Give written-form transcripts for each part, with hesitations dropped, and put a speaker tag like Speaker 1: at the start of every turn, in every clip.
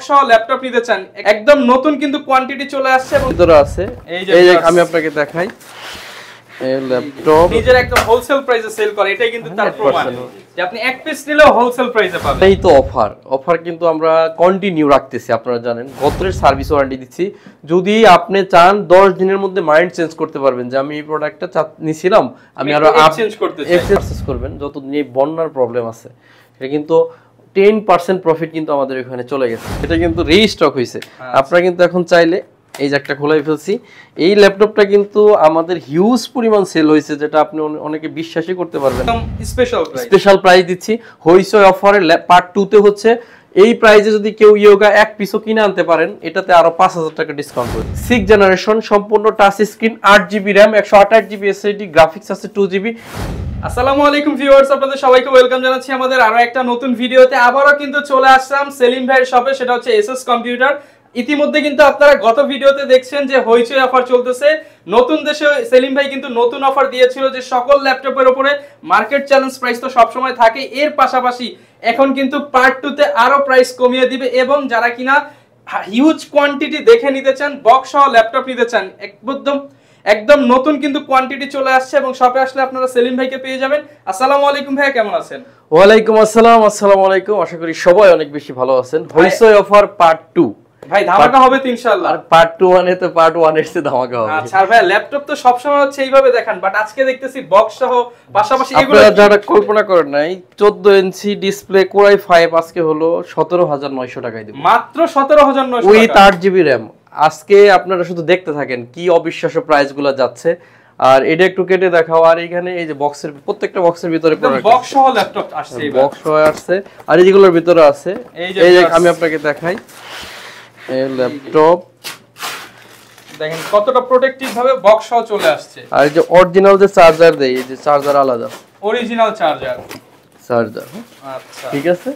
Speaker 1: সহ ল্যাপটপ নিতে চান একদম নতুন কিন্তু কোয়ান্টিটি চলে আসছে এবং
Speaker 2: ভিতরে আছে এই যে আমি আপনাকে দেখাই এই ল্যাপটপ
Speaker 1: নিজের একদম হোলসেল প্রাইসে সেল করে এটাই কিন্তু তার প্রমাণ যে আপনি এক পিস নিলেও হোলসেল প্রাইসে পাবেন।
Speaker 2: এই তো অফার কিন্তু আমরা কন্টিনিউ রাখতেছি, আপনারা জানেন গতরের সার্ভিস ওয়ারেন্টি দিচ্ছি। যদি আপনি চান 10 দিনের মধ্যে মাইন্ড চেঞ্জ করতে পারবেন যে আমি এই প্রোডাক্টটা নিছিলাম আমি আরো
Speaker 1: চেঞ্জ করতে চাই,
Speaker 2: এক্সেস করবেন। যতদিন এই বন্যার প্রবলেম আছে সেটা কিন্তু 10% প্রফিট কিন্তু আমাদের এখানে চলে গেছে, এটা কিন্তু রিস্টক হয়েছে। আপনারা কিন্তু এখন চাইলে এই যে একটা খোলাই ফেলছি, এই ল্যাপটপটা কিন্তু আমাদের হিউজ পরিমাণ সেল হয়েছে, যেটা আপনি অনেকে বিশ্বাসই করতে পারবেন। স্পেশাল প্রাইস দিচ্ছি হইচই অফারে পার্ট 2 তে হচ্ছে এই প্রাইসে যদি কেউ ইয়োগা এক পিসও কিনে আনতে পারেন এটাতে আরো 5000 টাকা ডিসকাউন্ট হবে। 6 জেনারেশন সম্পূর্ণ touch screen, 8GB RAM, 128GB SSD, graphics আছে 2GB।
Speaker 1: আসসালামু আলাইকুম ভিউয়ার্স, আপনাদের সবাইকে ওয়েলকাম জানাচ্ছি আমাদের আরো একটা নতুন ভিডিওতে। আবারো কিন্তু চলে আসলাম সেলিম ভাইয়ের শপে, সেটা হচ্ছে এসএস কম্পিউটার। ইতিমধ্যে কিন্তু আপনারা গত ভিডিওতে দেখছেন যে হইচই অফার চলতেছে। নতুন দেশে সেলিম ভাই কিন্তু নতুন অফার দিয়েছিল যে সকল ল্যাপটপের উপরে মার্কেট চ্যালেঞ্জ প্রাইস তো সবসময় থাকে, এর পাশাপাশি এখন কিন্তু পার্ট 2 তে আরো প্রাইস কমিয়ে দিবে এবং যারা কিনা হিউজ কোয়ান্টিটি দেখে নিতে চান, বক্স সহ ল্যাপটপ নিতে চান, একদম নতুন কিন্তু কোয়ান্টিটি চলে আসছে এবং শপে আসলে আপনারা সেলিম ভাইকে পেয়ে যাবেন। আসসালামু আলাইকুম ভাই, কেমন আছেন?
Speaker 2: ওয়ালাইকুম আসসালাম। আসসালামু আলাইকুম, আশা করি সবাই অনেক বেশি ভালো আছেন। হইচই অফার পার্ট 2
Speaker 1: ভাই ধামাকা হবে তো ইনশাআল্লাহ।
Speaker 2: আর পার্ট 2 মানে তো পার্ট 1 এর চেয়ে ধামাকা হবে।
Speaker 1: আচ্ছা আর ভাই ল্যাপটপ তো সব সময় হচ্ছে এইভাবে দেখান, বাট আজকে দেখতেছি বক্স সহ পাশাপাশি এগুলো
Speaker 2: আপনারা যারা কল্পনা করেন নাই 14 ইঞ্চি ডিসপ্লে কোরাই 5 আজকে হলো 17900 টাকায় দিব,
Speaker 1: মাত্র 17900 টাকা
Speaker 2: উইথ 8GB RAM। আজকে আপনারা শুধু দেখতে থাকেন কি অবিশ্বাস্য প্রাইসগুলো যাচ্ছে। আর এটা একটু কেটে দেখাও। আর এখানে এই যে বক্সের প্রত্যেকটা বক্সের ভিতরে
Speaker 1: বক্স সহ ল্যাপটপ আসছে,
Speaker 2: বক্স সহ আসছে। আর এই যেগুলোর ভিতরে আছে এই যে আমি আপনাকে দেখাই এই ল্যাপটপ
Speaker 1: দেখেন কতটা প্রোটেক্টিভ ভাবে বক্স সহ চলে আসছে।
Speaker 2: আর এই যে অরিজিনাল যে চার্জার দেই, এই যে চার্জার আলাদা
Speaker 1: অরিজিনাল চার্জার।
Speaker 2: আচ্ছা ঠিক আছে।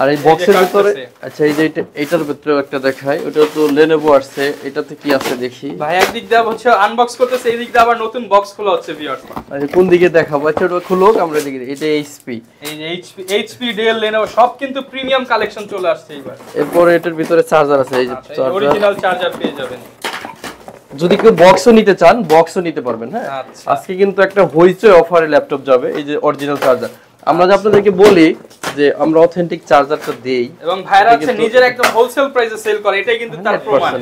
Speaker 2: আর এই বক্সের ভিতরে আচ্ছা এই যে এটার ভিতরে একটা দেখাই, ওটা তো Lenovo আসছে। এটাতে কি আছে দেখি
Speaker 1: ভাই। একদিক দিয়ে হচ্ছে আনবক্স করতেছে, এই দিক দিয়ে আবার নতুন বক্স খোলা হচ্ছে ভিউয়ার্স।
Speaker 2: আচ্ছা কোন দিকে দেখাবো? আচ্ছা ওটা খুলুক, আমরা দেখি। এটা HP,
Speaker 1: এই যে HP Dell Lenovo সব কিন্তু প্রিমিয়াম কালেকশন চলে আসছে এবার।
Speaker 2: এরপর এটার ভিতরে চার্জার আছে, এই যে চার্জার
Speaker 1: অরিজিনাল চার্জার পেয়ে যাবেন।
Speaker 2: যদি কেউ বক্সও নিতে চান বক্সও নিতে পারবেন। হ্যাঁ আজকে কিন্তু একটা হইচই অফারে ল্যাপটপ যাবে, এই যে অরিজিনাল চার্জার। আমরা যে আপনাদেরকে বলি যে আমরা অথেন্টিক চার্জারটা দেই
Speaker 1: এবং ভাইরা হচ্ছে নিজের একদম হোলসেল প্রাইসে সেল করে, এটাই কিন্তু তার প্রমাণ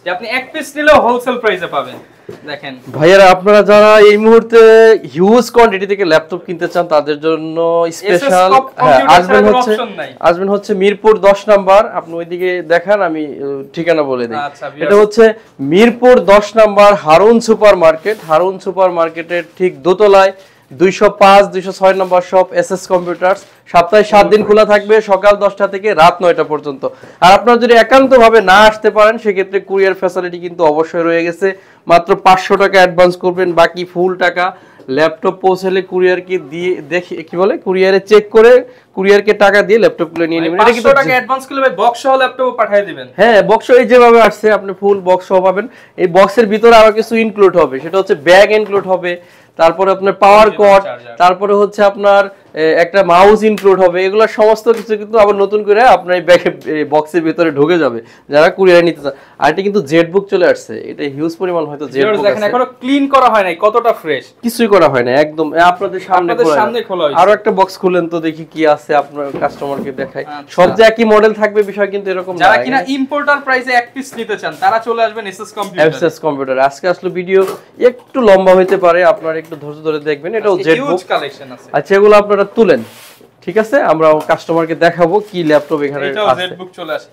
Speaker 1: যে আপনি এক পিস নিলেও হোলসেল প্রাইসে পাবেন। দেখেন
Speaker 2: ভাইয়ারা, আপনারা যারা এই মুহূর্তে হিউজ কোয়ান্টিটি থেকে ল্যাপটপ কিনতে চান তাদের জন্য স্পেশাল আসবেন হচ্ছে মিরপুর 10 নাম্বার। আপনি ওইদিকে দেখান, আমি ঠিকানা বলে দিই। এটা হচ্ছে Mirpur 10 number Harun super market. Harun super মার্কেটের ঠিক দোতলায় 205 206 নম্বর শপ এসএস কম্পিউটারস। সপ্তাহে 7 দিন খোলা থাকবে, সকাল 10টা থেকে রাত 9টা পর্যন্ত। আর আপনারা যদি একান্তভাবে না আসতে পারেন সেক্ষেত্রে কুরিয়ার ফ্যাসিলিটি কিন্তু অবশ্যই রয়ে গেছে। মাত্র 500 টাকা অ্যাডভান্স করবেন, বাকি ফুল টাকা ল্যাপটপ পৌঁছালে কুরিয়ারকে দিয়ে দেখি কি বলে কুরিয়ারে চেক করে কুরিয়ারকে টাকা দিয়ে ল্যাপটপগুলো নিয়ে নেবেন।
Speaker 1: 500 টাকা অ্যাডভান্স করলে ভাই বক্স সহ ল্যাপটপ পাঠিয়ে দিবেন।
Speaker 2: হ্যাঁ বক্স এই যেভাবে আসছে আপনি ফুল বক্স সহ পাবেন। এই বক্সের ভিতরে আরো কিছু ইনক্লুড হবে, সেটা হচ্ছে ব্যাগ ইনক্লুড হবে, তারপরে আপনার পাওয়ার কর্ড, তারপরে হচ্ছে আপনার একটা মাউস ইনক্লুড হবে। এগুলো সমস্ত কিছু কিন্তু আবার নতুন করে আপনার এই ব্যাগে বক্সের ভিতরে ঢুকে যাবে যারা কুরিয়ারে নিতে চান। আর এটা কিন্তু জেড বুক চলে আসছে, এটা হিউজ পরিমাণ হয়তো জেড বুক
Speaker 1: দেখেন এখনো ক্লিন করা হয় নাই, কতটা ফ্রেশ,
Speaker 2: কিছুই করা হয় না, একদম আপনাদের সামনে খোলা হয়েছে। আরো একটা বক্স খুলেন তো দেখি কি আছে, আপনার কাস্টমারকে দেখাই। সব যে একই মডেল থাকবে বিষয় কিন্তু এরকম না।
Speaker 1: যারা কিনা ইম্পোর্টার প্রাইসে এক পিস নিতে চান তারা চলে আসবেন এসএস কম্পিউটার।
Speaker 2: আজকে আসলে ভিডিও একটু লম্বা হইতে পারে, আপনারা একটু ধৈর্য ধরে দেখবেন। এটাও জেড বুক
Speaker 1: কালেকশন আছে।
Speaker 2: আচ্ছা এগুলো আপনারা তুলেন, ঠিক আছে? আমরা কাস্টমারকে দেখাবো কি ল্যাপটপ এখানে আছে।
Speaker 1: এটাও জেড বুক চলে আসে,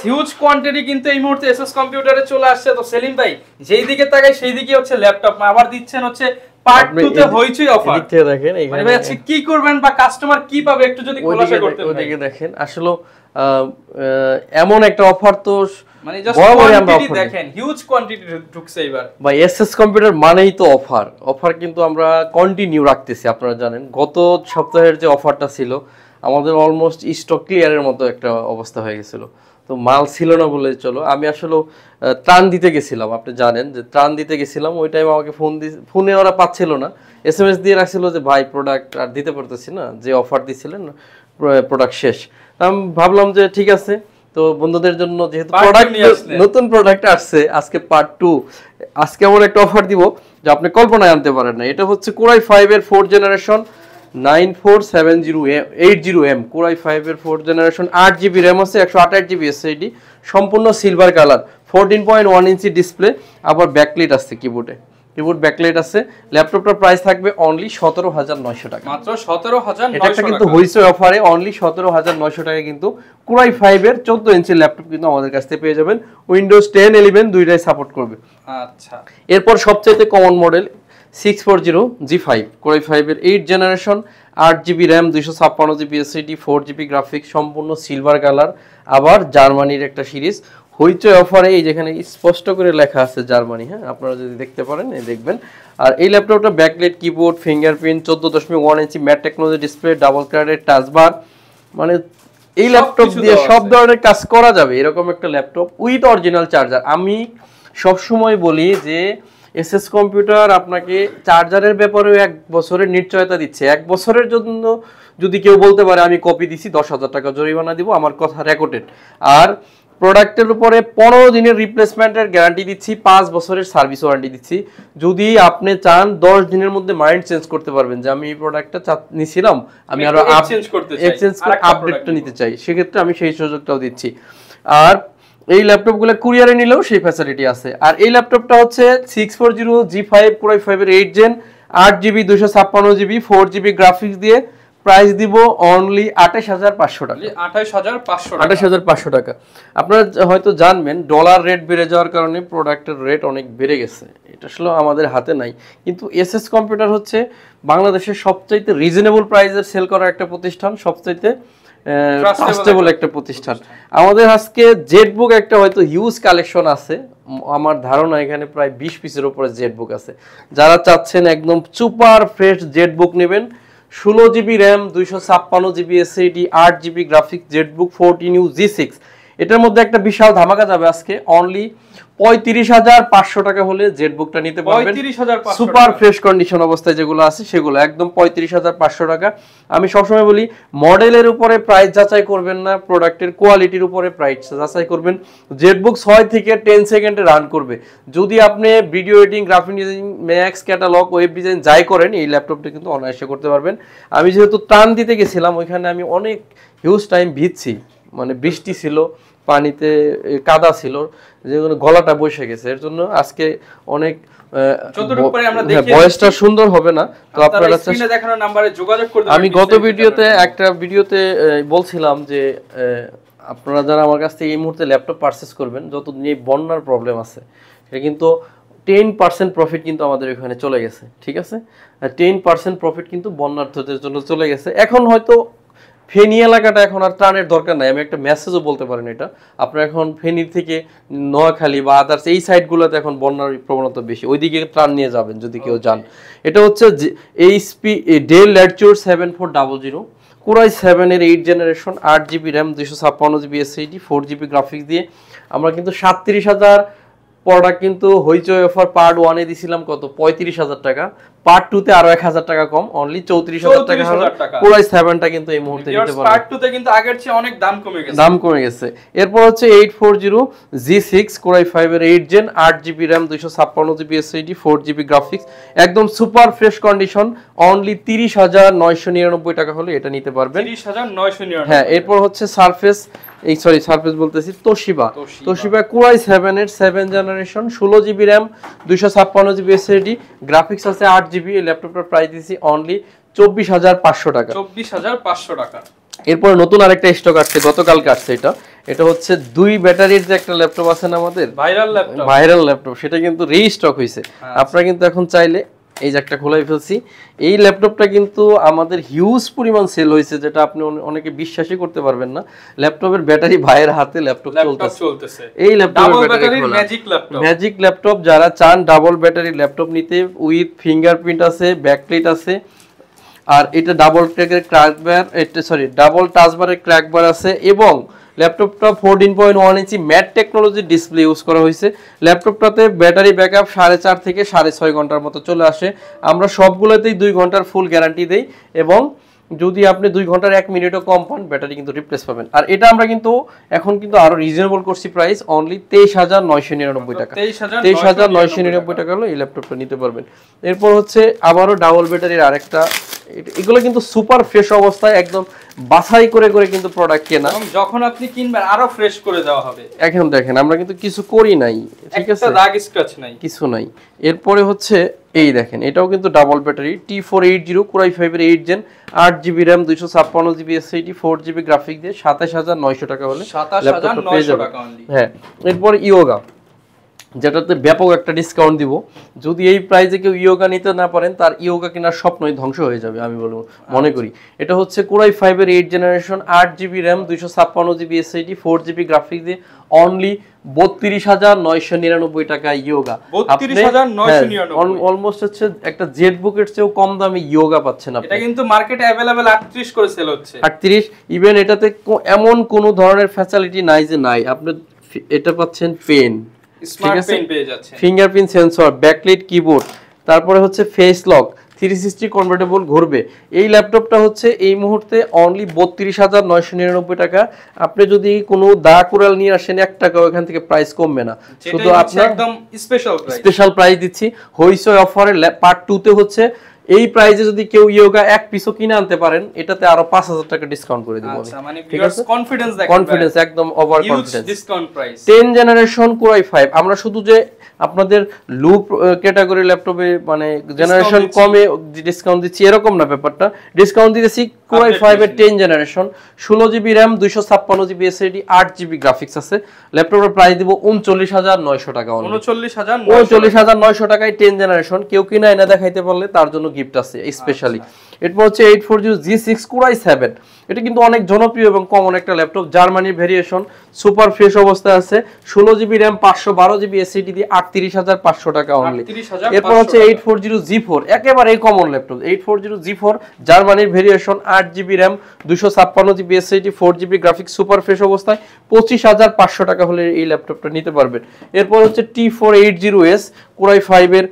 Speaker 1: হিউজ কোয়ান্টিটি কিন্তু এই মুহূর্তে এসএস কম্পিউটারে চলে আসছে। তো সেলিম ভাই যেই দিকে তাকাই সেই দিকে হচ্ছে ল্যাপটপ, আবার দিচ্ছেন হচ্ছে পার্ট 2 তে হইচই অফার।
Speaker 2: দেখতে দেখেন এখানে
Speaker 1: ভাই আজকে কি করবেন বা কাস্টমার কি পাবে একটু যদি খোলাসা করতে পারেন।
Speaker 2: ওইদিকে দেখেন আসলে এমন একটা অফার তো
Speaker 1: মানে জাস্ট কোয়ান্টিটি দেখেন, হিউজ কোয়ান্টিটি ঢুকছে এবার।
Speaker 2: ভাই এসএস কম্পিউটার মানেই তো অফার কিন্তু আমরা কন্টিনিউ রাখতেছি। আপনারা জানেন গত সপ্তাহের যে অফারটা ছিল আমাদের অলমোস্ট স্টক ক্লিয়ারের মতো একটা অবস্থা হয়ে গেছিল, তো মাল ছিল না বলে চলো। আমি আসলে ত্রাণ দিতে গেছিলাম, আপনি জানেন যে ত্রাণ দিতে গেছিলাম। ওই টাইম আমাকে ফোনে ওরা পাচ্ছিল না, SMS দিয়ে রাখছিল যে ভাই প্রোডাক্ট আর দিতে পারতেছি না, যে অফার দিছিলেন প্রোডাক্ট শেষ। আমি ভাবলাম যে ঠিক আছে তো বন্ধুদের জন্য যেহেতু প্রোডাক্ট নতুন প্রোডাক্ট আসছে, আজকে পার্ট 2, আজকে এমন একটা অফার দিব যে আপনি কল্পনায় আনতে পারেন না। এটা হচ্ছে Core i5 এর 4th generation 947080M Core i5 এর 4th জেনারেশন, 8GB RAM আছে, 128GB SSD, সম্পূর্ণ সিলভার কালার, 14.1 ইঞ্চি ডিসপ্লে, আবার ব্যাকলাইট আছে কিবোর্ডে, কিবোর্ড ব্যাকলাইট আছে। ল্যাপটপটার প্রাইস থাকবে অনলি 17900 টাকা,
Speaker 1: মাত্র 17900
Speaker 2: টাকা। এটা কিন্তু হইছে অফারে অনলি 17900 টাকা কিন্তু Core i5 এর 14 ইঞ্চি ল্যাপটপ কিন্তু আমাদের কাছ থেকে পেয়ে যাবেন। উইন্ডোজ 10 11 দুইটাই সাপোর্ট করবে।
Speaker 1: আচ্ছা,
Speaker 2: এরপর সবচেয়ে common model 640G5 Core i5 এর 8th generation, 8GB RAM, 256GB SSD, 4GB graphics, সম্পূর্ণ সিলভার কালার, আবার জার্মানির একটা সিরিজ। হইচই অফারে এই যেখানে স্পষ্ট করে লেখা আছে জার্মানি, হ্যাঁ আপনারা যদি দেখতে পারেন এই দেখবেন। আর এই ল্যাপটপটা ব্যাকলাইট কিবোর্ড, ফিঙ্গারপ্রিন্ট, 14.1 ইঞ্চি ম্যাট টেকনোলজি ডিসপ্লে, ডাবল কার্ডের টাচবার, মানে এই ল্যাপটপ দিয়ে সব ধরনের কাজ করা যাবে এরকম একটা ল্যাপটপ উইথ অরিজিনাল চার্জার। আমি সবসময় বলি যে এসএস কম্পিউটার আপনাকে চার্জারের ব্যাপারেও 1 বছরের নিশ্চয়তা দিচ্ছে। 1 বছরের জন্য যদি কেউ বলতে পারে আমি কপি দিছি 10,000 টাকা জরিমানা দিব, আমার কথা রেকর্ডেড। আর প্রোডাক্টের উপরে 15 দিনের রিপ্লেসমেন্টের গ্যারান্টি দিচ্ছি, 5 বছরের সার্ভিস ওয়ারেন্টি দিচ্ছি। যদি আপনি চান 10 দিনের মধ্যে মাইন্ড চেঞ্জ করতে পারবেন যে আমি এই প্রোডাক্টটা নিছিলাম, আমি আরো এক্সচেঞ্জ করে আপডেটটা নিতে চাই, সেক্ষেত্রে আমি সেই সুযোগটাও দিচ্ছি। আর এই ল্যাপটপগুলো কুরিয়ারে নিলেও সেই ফ্যাসিলিটি আছে। আর এই ল্যাপটপটা হচ্ছে 640G5 Core i5 এর 8th gen, 8GB 256GB 4GB graphics দিয়ে প্রাইস দিব অনলি 28500 টাকা। 28500 টাকা। আপনারা হয়তো জানবেন ডলার রেট বেড়ে যাওয়ার কারণে প্রোডাক্টের রেট অনেক বেড়ে গেছে, এটা আসলে আমাদের হাতে নাই। কিন্তু এসএস কম্পিউটার হচ্ছে বাংলাদেশের সবচাইতে রিজনেবল প্রাইসের সেল করা একটা প্রতিষ্ঠান, সবচাইতে ট্রাস্টেবল একটা প্রতিষ্ঠান। আমাদের আজকে জেটবুক একটা হয়তো হিউজ কালেকশন আছে, আমার ধারণা এখানে প্রায় 20 পিসের উপরে জেটবুক আছে। যারা চাচ্ছেন একদম সুপার ফ্রেশ জেটবুক নেবেন, 16GB RAM, 256GB SSD, 8GB graphics Jetbook 14U G6, এটার মধ্যে একটা বিশাল ধামাকা যাবে আজকে। অনলি 35,500 টাকা হলে জেটবুকটা নিতে পারবেন, সুপার ফ্রেশ কন্ডিশন অবস্থায় যেগুলো আছে সেগুলো একদম 35,500 টাকা। আমি সবসময় বলি মডেলের উপরে প্রাইস যাচাই করবেন না, প্রোডাক্টের কোয়ালিটির উপরে প্রাইস যাচাই করবেন। জেটবুক 6 থেকে 10 সেকেন্ডে রান করবে। যদি আপনি video editing, graphic design, max, catalogue, web design যাই করেন এই ল্যাপটপটা কিন্তু অনায়াসে করতে পারবেন। আমি যেহেতু টান দিতে গেছিলাম ওইখানে আমি অনেক হিউজ টাইম ভিজছি, মানে বৃষ্টি ছিল, পানিতে কাদা ছিল, যেগুলো গলাটা বসে গেছে, এর জন্য আজকে অনেক ভয়েসটা সুন্দর হবে না। তো আপনারা স্ক্রিনে দেখানো নম্বরে যোগাযোগ করতে পারেন। আমি গত একটা ভিডিওতে বলছিলাম যে আপনারা যারা আমার কাছ থেকে এই মুহূর্তে ল্যাপটপ পারচেজ করবেন, যতদিন এই বন্যার প্রবলেম আছে সেটা কিন্তু 10% প্রফিট কিন্তু আমাদের এখানে চলে গেছে, ঠিক আছে? 10% প্রফিট কিন্তু বন্যার্থদের জন্য চলে গেছে। এখন হয়তো ফেনী এলাকাটা এখন আর ত্রাণের দরকার নাই, আমি একটা মেসেজও বলতে পারেন এটা। আপনারা এখন ফেনীর থেকে নোয়াখালী বা আদার্স এই সাইডগুলোতে এখন বন্যার প্রবণতা বেশি, ওইদিকে ত্রাণ নিয়ে যাবেন যদি কেউ যান। এটা হচ্ছে HP Dell Latitude 7400 Core i7 এর 8th generation, 8GB RAM, 256GB SSD, 4GB graphics দিয়ে আমরা কিন্তু 37,000 প্রোডাক্ট কিন্তু হইচই অফার পার্ট 1 এ দিছিলাম কত 35,000 টাকা, পার্ট 2 তে আরো 1000 টাকা কম, অনলি 34,000 টাকা হলো। Core i7 টা কিন্তু এই মুহূর্তে নিতে পারবেন।
Speaker 1: পার্ট 2 তে কিন্তু আগের চেয়ে অনেক দাম কমে গেছে।
Speaker 2: এরপর হচ্ছে 840G6 Core i5 এর 8th gen, 8GB RAM, 256GB SSD, 4GB graphics, একদম সুপার ফ্রেশ কন্ডিশন, অনলি 30,999 টাকা হলে এটা নিতে পারবেন।
Speaker 1: 30,999।
Speaker 2: হ্যাঁ, এরপর হচ্ছে সারফেস বলতেছি তোশিবা Core i7 এর 7th generation, 16GB RAM, 256GB SSD, graphics আছে 8GB। এই ল্যাপটপটার প্রাইস দিছি অনলি 24,500 টাকা।
Speaker 1: 24,500 টাকা।
Speaker 2: এরপর নতুন আরেকটা স্টক আসছে, গতকালকে আসছে। এটা হচ্ছে 2 ব্যাটারির যে একটা ল্যাপটপ আছে না আমাদের, ভাইরাল ল্যাপটপ, সেটা কিন্তু রিস্টক হয়েছে। আপনারা কিন্তু এখন চাইলে এই যে একটা খোলাই ফেলছি, এই ল্যাপটপটা কিন্তু আমাদের হিউজ পরিমাণ সেল হয়েছে, যেটা আপনি অনেকে বিশ্বাসই করতে পারবেন না। ল্যাপটপের ব্যাটারি ভাইয়ের হাতে ল্যাপটপ চলতেছে। এই ল্যাপটপের ব্যাটারি ম্যাজিক ল্যাপটপ, যারা চান ডাবল ব্যাটারি ল্যাপটপ নিতে, উইথ ফিঙ্গারপ্রিন্ট আছে, ব্যাকলাইট আছে, আর এটা ডাবল টাচবারের ক্র্যাকবার আছে, এবং ল্যাপটপটা 14.1 ইঞ্চি ম্যাট টেকনোলজি ডিসপ্লে ইউজ করা হয়েছে। ল্যাপটপটাতে ব্যাটারি ব্যাকআপ 4.5 থেকে 6.5 ঘন্টার মতো চলে আসে। আমরা সবগুলোতেই 2 ঘন্টার ফুল গ্যারান্টি দেই, এবং যদি আপনি 2 ঘন্টার 1 মিনিটও কম পান ব্যাটারি কিন্তু রিপ্লেস পাবেন। আর এটা আমরা কিন্তু এখন কিন্তু আরো রিজনেবল করছি প্রাইস, অনলি 23999 টাকা। 23999 টাকা হলো এই ল্যাপটপটা নিতে পারবেন। এরপর হচ্ছে আবারও ডাবল ব্যাটারির আরেকটা, এগুলো কিন্তু সুপার ফ্রেশ অবস্থায় একদম বাছাই করে করে কিন্তু প্রোডাক্ট কেনা,
Speaker 1: যখন আপনি কিনবেন আরো ফ্রেশ করে দেওয়া হবে।
Speaker 2: এখন দেখেন আমরা কিন্তু কিছু করি নাই, ঠিক আছে,
Speaker 1: দাগ স্ক্র্যাচ নাই,
Speaker 2: কিছু নাই। এরপরে হচ্ছে এই দেখেন, এটাও কিন্তু double battery T480 Core i5 এর 8 gen, 8GB RAM, 256GB SSD, 4GB graphic দিয়ে 27900 টাকা হলে
Speaker 1: 27900 টাকা অনলি।
Speaker 2: হ্যাঁ, এরপর ইয়োগা, যেটাতে ব্যাপক একটা ডিসকাউন্ট দিব। যদি এই প্রাইসে কেউ ইয়োগা নিতে না পারেন, তার ইয়োগা কেনার স্বপ্নই ধ্বংস হয়ে যাবে আমি বলবো, মনে করি। এটা হচ্ছে Core i5 এর 8 generation, 8GB RAM, 256GB SSD, 4GB graphic দিয়ে অনলি 32999 টাকা ইয়োগা।
Speaker 1: 32999
Speaker 2: অলমোস্ট হচ্ছে একটা জেট বুকের চেয়েও কম দামে ইয়োগা পাচ্ছেন আপনি।
Speaker 1: এটা কিন্তু মার্কেটে अवेलेबल 38 করে সেল হচ্ছে,
Speaker 2: 38। ইভেন এটাতে এমন কোনো ধরনের ফ্যাসিলিটি নাই যে নাই, আপনি এটা পাচ্ছেন পেন,
Speaker 1: স্মার্ট পেন পেয়ে যাচ্ছে,
Speaker 2: ফিঙ্গারপ্রিন্ট সেন্সর, ব্যাকলাইট কিবোর্ড, তারপরে হচ্ছে ফেস লক, 360 কনভার্টেবল ঘুরবে। এই ল্যাপটপটা হচ্ছে এই মুহূর্তে অনলি 32999 টাকা। আপনি যদি কোনো দা কোরাল নিয়ে আসেন 1 টাকা এখান থেকে প্রাইস কমবে না, শুধু আপনার
Speaker 1: একদম
Speaker 2: স্পেশাল প্রাইস দিচ্ছি। হইচই অফারের পার্ট 2 তে হচ্ছে এই প্রাইসে যদি কেউ ইয়োগা এক পিসও কিনে আনতে পারেন, এটাতে আরো 5000 টাকা ডিসকাউন্ট করে দেব আমি।
Speaker 1: আচ্ছা, মানে ভিউয়ার্স কনফিডেন্স দেখেন,
Speaker 2: কনফিডেন্স একদম over confidence,
Speaker 1: discount price.
Speaker 2: 10 generation Core i5। আমরা শুধু যে আপনাদের লুপ ক্যাটাগরি ল্যাপটপে মানে জেনারেশন কমে ডিসকাউন্ট দিচ্ছি এরকম না ব্যাপারটা, ডিসকাউন্ট দিতেছি Core i5 এর 10 generation, 16GB RAM, 256GB SSD, 8GB graphics আছে। ল্যাপটপের প্রাইস দিব 39900 টাকা অনলি। 39900 টাকায় 10 জেনারেশন কেউ কিনা এনে দেখাইতে পারলে তার জন্য গিফট আছে স্পেশালি। এরপর হচ্ছে 840G6 Core i7। এটা কিন্তু অনেক জনপ্রিয় এবং কমন একটা ল্যাপটপ, জার্মানির ভেরিয়েশন, সুপার ফ্রেশ অবস্থায় আছে, 16GB RAM, 512GB SSD দিয়ে 38500 টাকা অনলি। এরপর হচ্ছে 840G4, একেবারে কমন ল্যাপটপ, 840G4 জার্মানির variation, 8GB RAM, 256GB SSD, 4GB graphics, super fresh অবস্থায় 25500 টাকা হলে এই ল্যাপটপটা নিতে পারবেন। এরপর হচ্ছে T480S Core i5 এর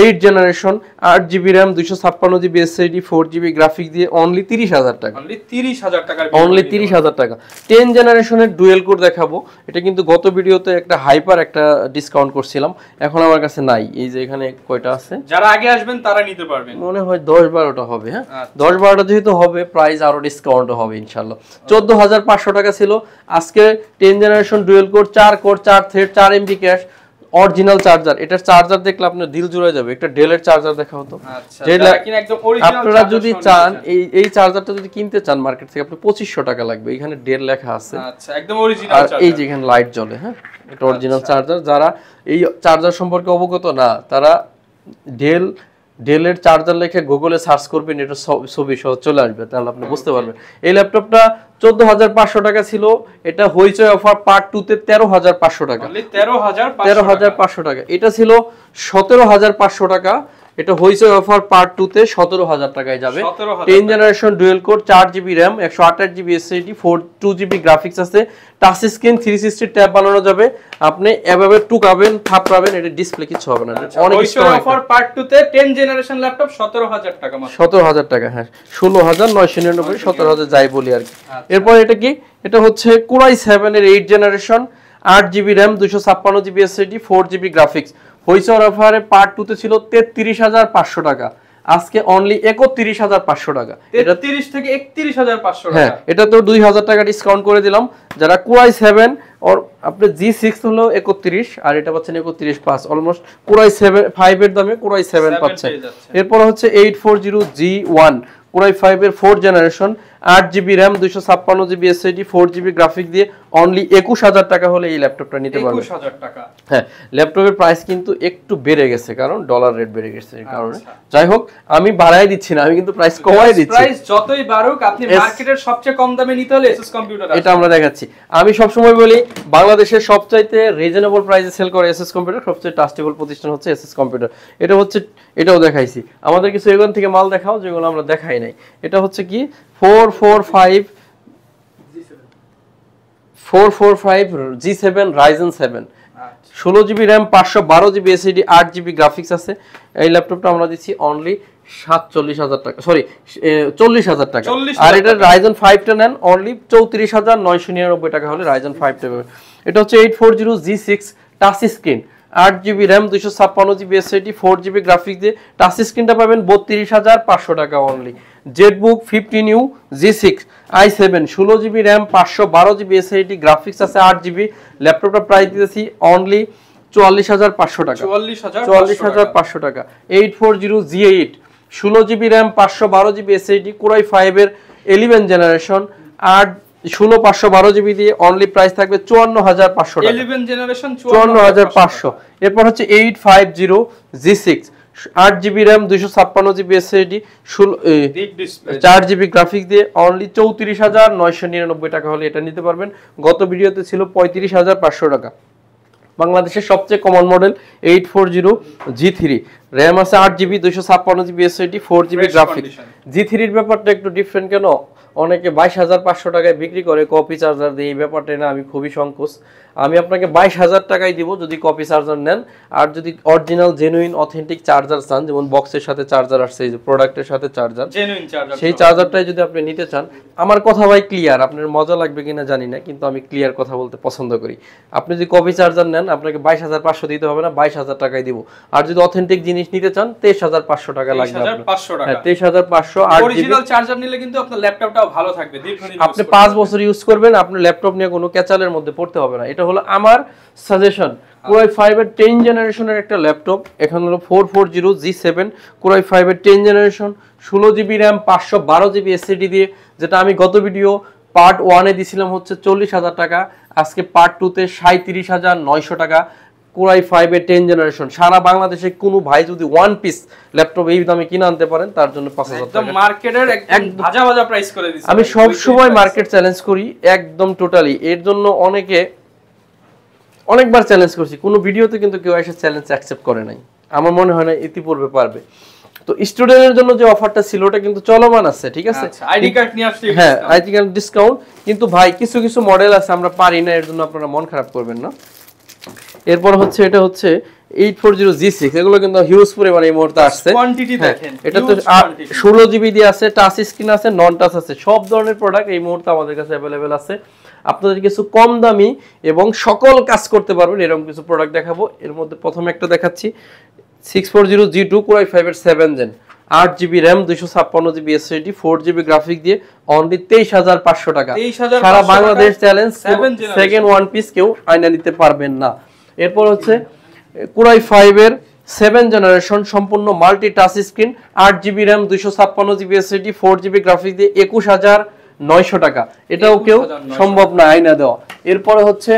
Speaker 2: 8 generation, 8GB RAM, 256GB SSD, 4GB graphic দিয়ে অনলি 30000 টাকা,
Speaker 1: অনলি 30000 টাকার,
Speaker 2: অনলি 30000 টাকা। 10 জেনারেশনের ডুয়েল কোর দেখাবো, এটা কিন্তু গত ভিডিওতে একটা হাইপার একটা ডিসকাউন্ট করছিলাম, এখন আমার কাছে নাই। এই যে এখানে কয়টা আছে,
Speaker 1: যারা আগে আসবেন তারা নিতে পারবেন,
Speaker 2: মনে হয় 10-12টা হবে। হ্যাঁ, 10-12টা যেহেতু হবে প্রাইস আরো ডিসকাউন্ট হবে ইনশাআল্লাহ। 14500 টাকা ছিল, আজকে 10 generation dual core, 4 core, 4 thread, 4 MB cash, original charger. এটার চার্জার দেখলে আপনার দিল জুড়ে যাবে। একটা ডেলের চার্জার দেখা হতো, আপনারা যদি চান এই চার্জারটা যদি কিনতে চান মার্কেট থেকে, আপনি 2500 টাকা লাগবে। এখানে ডেল লেখা আছে,
Speaker 1: আচ্ছা একদম অরিজিনাল চার্জার,
Speaker 2: এই যে এখানে লাইট জ্বলে। হ্যাঁ, এটা অরিজিনাল চার্জার। যারা এই চার্জার সম্পর্কে অবগত না, তারা ডেলের চার্জার লিখে গুগলে সার্চ করবেন, এটা ছবি সহ চলে আসবে, তাহলে আপনি বুঝতে পারবেন। এই ল্যাপটপটা 14500 টাকা ছিল, এটা হইচই অফার পার্ট 2 তে 13500 টাকা, 13500 টাকা। এটা ছিল 17500 টাকা, এটা হইচই অফার পার্ট 2 তে 17000 টাকায় যাবে। 10 generation dual core, 4GB RAM, 128GB SSD, 2GB graphics আছে, টাচ স্ক্রিন, 360 ট্যাব বানানো যাবে। আপনি এভাবে টুকাবেন, থাপড়াবেন, এটা ডিসপ্লে কিছু হবে না।
Speaker 1: অনেক হইচই অফার পার্ট 2 তে 10 জেনারেশন ল্যাপটপ 17000 টাকা মাত্র,
Speaker 2: 17000 টাকা। হ্যাঁ, 16999, 17000 যাই বলি আর কি। এরপর এটা কি, এটা হচ্ছে Core i7 এর 8 generation, 8GB RAM, 256GB SSD, 4GB graphics. হইচই অফারে পার্ট 2 তে ছিল 33500 টাকা, আজকে অনলি 31500 টাকা। এটা
Speaker 1: 30 থেকে 31500 টাকা।
Speaker 2: হ্যাঁ, এটা তো 2000 টাকা ডিসকাউন্ট করে দিলাম। যারা Core i7 আর আপনি G6 হলো 31, আর এটা পাচ্ছেন 31.5, অলমোস্ট Core i5 এর দামে Core i7 পাচ্ছেন। এরপর হচ্ছে 840G1 Core i5 এর 4 generation, 8GB RAM, 256GB SSD, 4GB graphic দিয়ে অনলি 21000 টাকা হলে এই ল্যাপটপটা নিতে পারবেন।
Speaker 1: 21000 টাকা।
Speaker 2: হ্যাঁ, ল্যাপটপের প্রাইস কিন্তু একটু বেড়ে গেছে, কারণ ডলার রেট বেড়ে গেছে এই কারণে। যাই হোক, আমি বাড়াই দিচ্ছি না, আমি কিন্তু প্রাইস কমাই দিচ্ছি।
Speaker 1: প্রাইস যতই বাড়ুক, আপনি মার্কেটের সবচেয়ে কম দামে নিতে হলে এসএস কম্পিউটার আছে,
Speaker 2: এটা আমরা দেখাচ্ছি। আমি সব সময় বলি বাংলাদেশের সবচাইতে রিজনেবল প্রাইসে সেল করে এসএস কম্পিউটার, সবচেয়ে ট্রাস্টেবল প্রতিষ্ঠান হচ্ছে এসএস কম্পিউটার। এটা হচ্ছে, এটাও দেখাইছি। আমাদের কিছু এখান থেকে মাল দেখাও যেগুলো আমরা দেখাই নাই। এটা হচ্ছে কি 445 G7 Ryzen 7, 16GB RAM, 512GB SSD, 8GB graphics আছে। এই ল্যাপটপটা আমরা দিচ্ছি অনলি 47,000 টাকা, সরি 40,000 টাকা। আর এটা Ryzen 5 টা নেন অনলি 34,999 টাকা হলে Ryzen 5 টা পাবেন। এটা হচ্ছে 840G6 touch screen, 8GB RAM, 256GB SSD, 4GB graphics দিয়ে টাচ স্ক্রিনটা পাবেন 32,500 টাকা only. Jetbook 15U G6 i7, 16GB RAM, 512GB SSD, graphics আছে 8GB। ল্যাপটপটা প্রাইস দিতেছি অনলি 44,500 টাকা, 44,500 টাকা। 840G8, 16GB RAM, 512GB SSD, Core i5 এর 11 জেনারেশন, 16/512GB দিয়ে অনলি প্রাইস থাকবে 54,500 টাকা,
Speaker 1: 11 জেনারেশন
Speaker 2: 54,500। এরপর হচ্ছে 850G6, 8GB RAM, 256GB SSD, 4GB graphics দিয়ে অনলি 34,999 টাকা হলে এটা নিতে পারবেন। গত ভিডিওতে ছিল 35,500 টাকা। বাংলাদেশের সবচেয়ে কমন মডেল 840G3, RAM আছে 8GB, 256GB SSD, 4GB graphics. G3 এর ব্যাপারটা একটু ডিফারেন্ট কেন, অনেকে 22,500 টাকায় বিক্রি করে কপি চার্জার দিয়ে, এই ব্যাপারটা না আমি খুবই সংকোচ। আমি আপনাকে 22,000 টাকায় দিব যদি কপি চার্জার নেন। আর যদি অরিজিনাল জেনুইন অথেন্টিক চার্জার চান, যেমন বক্সের সাথে চার্জার আসছে, এই যে প্রোডাক্টের সাথে চার্জার,
Speaker 1: জেনুইন চার্জার,
Speaker 2: সেই চার্জারটাই যদি আপনি নিতে চান, আমার কথা ভাই ক্লিয়ার, আপনার মজা লাগবে কিনা জানি না, কিন্তু আমি ক্লিয়ার কথা বলতে পছন্দ করি। আপনি যদি কপি চার্জার নেন আপনাকে 22,500 দিতে হবে না, 22,000 টাকায় দিব। আর যদি অথেন্টিক জিনিস নিতে চান 23,500 টাকা লাগবে, 23,500। আর
Speaker 1: অরিজিনাল চার্জার নিলে কিন্তু আপনার ল্যাপটপটাও ভালো থাকবে, দীর্ঘদিন
Speaker 2: আপনি 5 বছর ইউজ করবেন, আপনার ল্যাপটপ নিয়ে কোনো ক্যাচালের মধ্যে পড়তে হবে না। এটা হলো আমার সাজেশন। Core i5 এর 10 জেনারেশনের একটা ল্যাপটপ, এখন হলো 440G7, Core i5 এর 10 generation, 16GB RAM, 512GB SSD দিয়ে, যেটা আমি গত ভিডিও পার্ট 1 এ দিছিলাম হচ্ছে 40,000 টাকা, আজকে পার্ট 2 তে 37,900 টাকা। Core i5 এর 10 জেনারেশন, সারা বাংলাদেশে কোনো ভাই যদি ওয়ান পিস ল্যাপটপ এই দামে কিনে আনতে পারেন তার জন্য 5,000 টাকা,
Speaker 1: একদম মার্কেটের একদম ভাজা ভাজা প্রাইস করে দিছি।
Speaker 2: আমি সব সময় মার্কেট চ্যালেঞ্জ করি একদম টোটালি। এর জন্য অনেকবার চ্যালেঞ্জ করছি, কোনো ভিডিওতে কিন্তু কেউ এসে চ্যালেঞ্জ অ্যাকসেপ্ট করে নাই, আমার মনে হয় না ইতিপূর্বে পারবে। তো স্টুডেন্টের জন্য যে অফারটা ছিল ওটা কিন্তু চলমান আছে, ঠিক আছে?
Speaker 1: আইডি কার্ড নিয়ে আসলে
Speaker 2: হ্যাঁ, আইডি কার্ড ডিসকাউন্ট। কিন্তু ভাই কিছু কিছু মডেল আছে আমরা পারি না, এর জন্য আপনারা মন খারাপ করবেন না। এরপর হচ্ছে এটা হচ্ছে 840G6, এগুলো কিন্তু হিউজ পরিমাণে এই মুহূর্তে আসছে।
Speaker 1: কোয়ান্টিটি দেখেন,
Speaker 2: এটা তো 16GB দিয়ে আছে, টাচ স্ক্রিন আছে, নন টাচ আছে, সব ধরনের প্রোডাক্ট এই মুহূর্তে আমাদের কাছে अवेलेबल আছে। আপনাদের কিছু কম দামি এবং সকল কাজ করতে পারবেন এরকম কিছু প্রোডাক্ট দেখাবো। এর মধ্যে প্রথমে একটা দেখাচ্ছি 640G2, Core i5 এর 7 gen, 8GB RAM, 256GB SSD, 4GB graphics দিয়ে অনলি 23,500 টাকা। সারা Bangladesh challenge, second one piece কেউ আয়না নিতে পারবেন না। এরপর হচ্ছে Core i5 এর 7 জেনারেশন, সম্পূর্ণ multi touch screen, 8GB RAM, 256GB SSD, 4GB graphics দিয়ে 21,900 টাকা। এটাও কেউ সম্ভব না আয়না দেওয়া। এরপরে হচ্ছে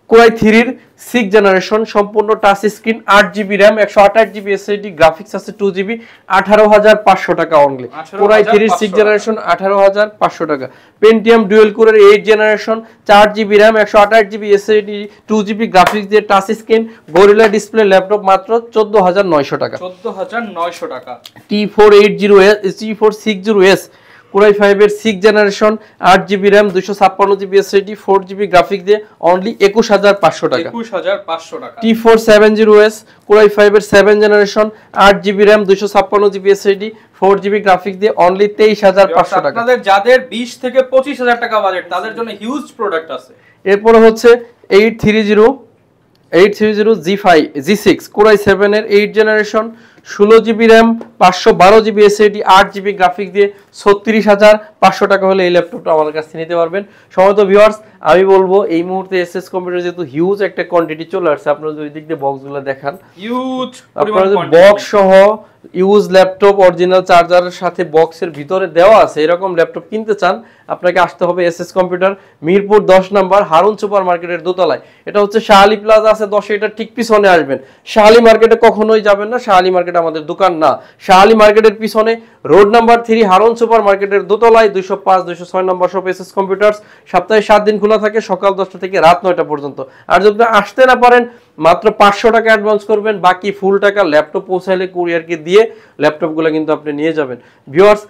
Speaker 2: Core i3 এর 6 জেনারেশন, সম্পূর্ণ touch screen, 8GB RAM, 128GB SSD, graphics আছে 2GB, 18,500 টাকা অনলি। Core i3 এর 6 জেনারেশন 18,500 টাকা। Pentium ডুয়াল কোরের 8 generation, 4GB RAM, 128GB SSD, 2GB graphics দিয়ে touch screen, Gorilla display laptop মাত্র 14,900 টাকা,
Speaker 1: 14,900 টাকা।
Speaker 2: T460S, Core i5 এর 6 generation, 8GB RAM, 256GB SSD, 4GB graphics দিয়ে অনলি 21,500 টাকা,
Speaker 1: 21,500 টাকা।
Speaker 2: T470S, Core i5 এর 7 generation, 8GB RAM, 256GB SSD, 4GB graphics দিয়ে অনলি 23,500 টাকা।
Speaker 1: আপনাদের যাদের 20 থেকে 25,000 টাকা বাজেট তাদের জন্য হিউজ প্রোডাক্ট আছে।
Speaker 2: এরপর হচ্ছে 830G6, Core i7 এর 8 generation, 16GB RAM, 512GB SSD, 8GB graphics দিয়ে 36,500 টাকা হলে এই ল্যাপটপটা আমাদের কাছ থেকে নিতে পারবেন। সম্মানিত ভিউয়ার্স, আমি বলবো এই মুহূর্তে এসএস কম্পিউটার যেহেতু হিউজ একটা কোয়ান্টিটি চলে আসছে, আপনারা যদি দিক দিয়ে বক্সগুলো দেখান,
Speaker 1: হিউজ
Speaker 2: আপনারা বক্স সহ ইউজ ল্যাপটপ অরিজিনাল চার্জারের সাথে বক্সের ভিতরে দেওয়া আছে এরকম ল্যাপটপ কিনতে চান, আপনাকে আসতে হবে এসএস কম্পিউটার, মিরপুর 10 নম্বর, হারুন সুপার মার্কেটের দোতলায়। এটা হচ্ছে শাহালি প্লাজা আছে 10, এটা ঠিক পিছনে আসবেন। শাহালি মার্কেটে কখনোই যাবেন না, শাহালি মার্কেট আমাদের দোকান না। শাহালি মার্কেটের পিছনে রোড নাম্বার 3, হারুন সুপার মার্কেটের দোতলায় 205, 206 নম্বর শপ এসএস কম্পিউটার্স। সপ্তাহে 7 দিন খোলা থাকে, সকাল 10টা থেকে রাত 9টা পর্যন্ত। আর যদি আসতে না পারেন মাত্র 500 টাকা অ্যাডভান্স করবেন, বাকি ফুল টাকা ল্যাপটপ পৌঁছাইলে কুরিয়ারকে দিয়ে ল্যাপটপগুলো কিন্তু আপনি নিয়ে যাবেন। ভিউয়ার্স,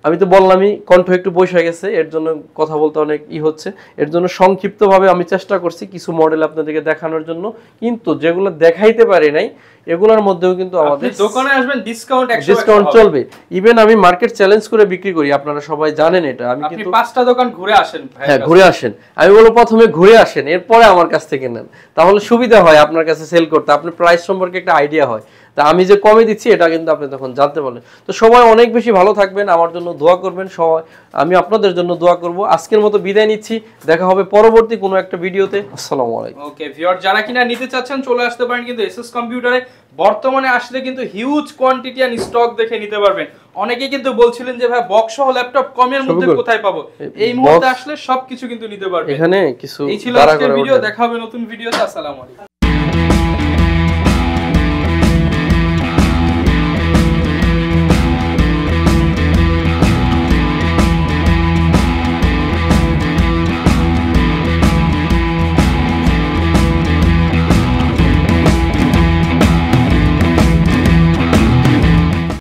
Speaker 2: আমি তো বললামই কণ্ঠ একটু বসে হয়ে গেছে, এর জন্য কথা বলতে অনেক হচ্ছে, এর জন্য সংক্ষিপ্তভাবে আমি চেষ্টা করছি কিছু মডেল আপনাদেরকে দেখানোর জন্য, কিন্তু যেগুলো দেখাইতে পারি নাই এগুলোর মধ্যেও কিন্তু আমাদের
Speaker 1: দোকানে আসবেন
Speaker 2: ডিসকাউন্ট চলবে। ইভেন আমি মার্কেট চ্যালেঞ্জ করে বিক্রি করি, আপনারা সবাই জানেন এটা। আমি কিন্তু
Speaker 1: 5টা দোকান ঘুরে আসেন।
Speaker 2: হ্যাঁ, ঘুরে আসেন। আমি বলবো প্রথমে ঘুরে আসেন, এরপরে আমার কাছ থেকে নেন, তাহলে সুবিধা হয় আপনার কাছে সেল করতে, আপনার প্রাইস সম্পর্কে একটা আইডিয়া হয়। তা আমি যে কমে দিচ্ছি এটা কিন্তু আপনি তখন জানতে পারলেন। তো সবাই অনেক বেশি ভালো থাকবেন, আমার জন্য দোয়া করবেন সবাই, আমি আপনাদের জন্য দোয়া করব। আজকের মতো বিদায় নিচ্ছি, দেখা হবে পরবর্তী কোনো একটা ভিডিওতে। আসসালামু আলাইকুম।
Speaker 1: ওকে ভিউয়ার, যারা কিনা নিতে চাচ্ছেন চলে আসতে পারেন কিন্তু এসএস কম্পিউটারে। বর্তমানে আসলে কিন্তু হিউজ কোয়ান্টিটি এন্ড স্টক দেখে নিতে পারবেন। অনেকে কিন্তু বলছিলেন যে ভাই বক্স সহ ল্যাপটপ কমের মধ্যে কোথায় পাবো, এই মুহূর্তে আসলে সবকিছু কিন্তু নিতে পারবেন।
Speaker 2: এখানে কিছু
Speaker 1: এই ছিল আজকের ভিডিও, দেখা হবে নতুন ভিডিওতে। আসসালামু আলাইকুম।